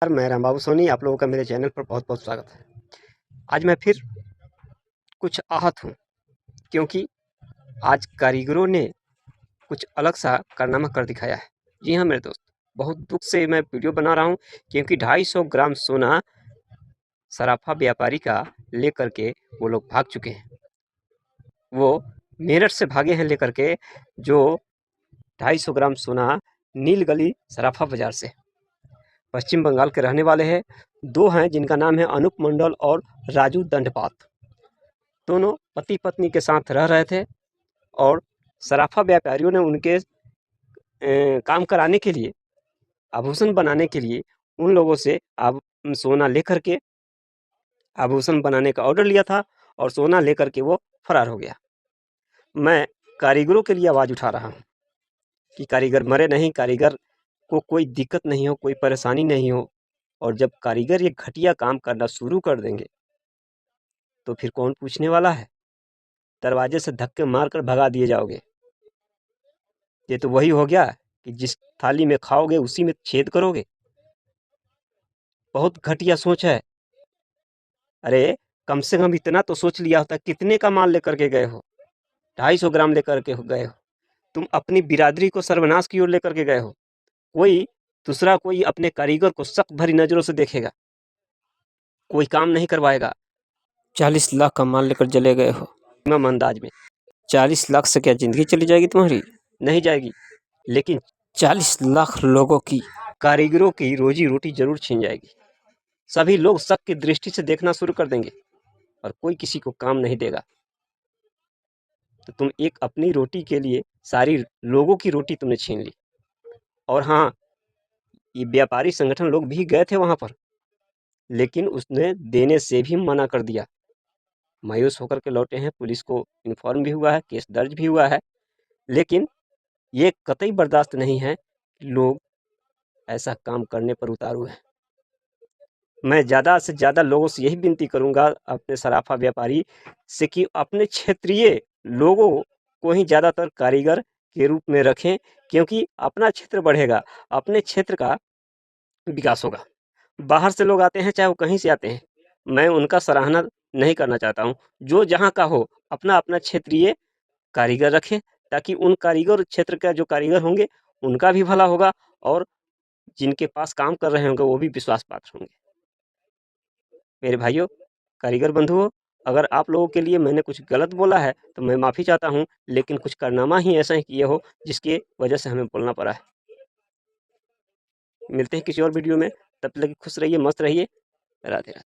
मैं रामबाबू सोनी, आप लोगों का मेरे चैनल पर बहुत बहुत स्वागत है। आज मैं फिर कुछ आहत हूँ, क्योंकि आज कारीगरों ने कुछ अलग सा कारनामा कर दिखाया है। जी हाँ मेरे दोस्त, बहुत दुख से मैं वीडियो बना रहा हूँ, क्योंकि 250 ग्राम सोना सराफा व्यापारी का लेकर के वो लोग भाग चुके हैं। वो मेरठ से भागे हैं लेकर के जो 250 ग्राम सोना नीलगली सराफा बाजार से। पश्चिम बंगाल के रहने वाले हैं। दो हैं जिनका नाम है अनूप मंडल और राजू दंडपात। दोनों पति पत्नी के साथ रह रहे थे और सराफा व्यापारियों ने उनके काम कराने के लिए, आभूषण बनाने के लिए उन लोगों से सोना लेकर के आभूषण बनाने का ऑर्डर लिया था और सोना लेकर के वो फरार हो गया। मैं कारीगरों के लिए आवाज़ उठा रहा हूँ कि कारीगर मरे नहीं, कारीगर को कोई दिक्कत नहीं हो, कोई परेशानी नहीं हो। और जब कारीगर ये घटिया काम करना शुरू कर देंगे तो फिर कौन पूछने वाला है? दरवाजे से धक्के मारकर भगा दिए जाओगे। ये तो वही हो गया कि जिस थाली में खाओगे उसी में छेद करोगे। बहुत घटिया सोच है। अरे कम से कम इतना तो सोच लिया होता, कितने का माल लेकर के गए हो? 250 ग्राम लेकर के गए हो। तुम अपनी बिरादरी को सर्वनाश की ओर लेकर के गए हो। कोई दूसरा कोई अपने कारीगर को सख्त भरी नजरों से देखेगा, कोई काम नहीं करवाएगा। 40 लाख का माल लेकर चले गए हो अंदाज में। 40 लाख से क्या जिंदगी चली जाएगी तुम्हारी? नहीं जाएगी, लेकिन 40 लाख लोगों की, कारीगरों की रोजी रोटी जरूर छीन जाएगी। सभी लोग शक की दृष्टि से देखना शुरू कर देंगे और कोई किसी को काम नहीं देगा। तो तुम एक अपनी रोटी के लिए सारी लोगों की रोटी तुमने छीन ली। और हाँ, ये व्यापारी संगठन लोग भी गए थे वहां पर, लेकिन उसने देने से भी मना कर दिया। मायूस होकर के लौटे हैं। पुलिस को इन्फॉर्म भी हुआ है, केस दर्ज भी हुआ है, लेकिन ये कतई बर्दाश्त नहीं है कि लोग ऐसा काम करने पर उतारू हैं। मैं ज़्यादा से ज़्यादा लोगों से यही विनती करूंगा अपने सराफा व्यापारी से कि अपने क्षेत्रीय लोगों को ही ज़्यादातर कारीगर के रूप में रखें, क्योंकि अपना क्षेत्र बढ़ेगा, अपने क्षेत्र का विकास होगा। बाहर से लोग आते हैं, चाहे वो कहीं से आते हैं, मैं उनका सराहना नहीं करना चाहता हूँ। जो जहाँ का हो, अपना अपना क्षेत्रीय कारीगर रखें, ताकि उन कारीगर क्षेत्र का जो कारीगर होंगे उनका भी भला होगा और जिनके पास काम कर रहे होंगे वो भी विश्वास पात्र होंगे। मेरे भाइयों, कारीगर बंधुओं, अगर आप लोगों के लिए मैंने कुछ गलत बोला है तो मैं माफ़ी चाहता हूँ, लेकिन कुछ कारनामा ही ऐसा ही किए हो जिसके वजह से हमें बोलना पड़ा है। मिलते हैं किसी और वीडियो में, तब तक खुश रहिए, मस्त रहिए। राधे राधे।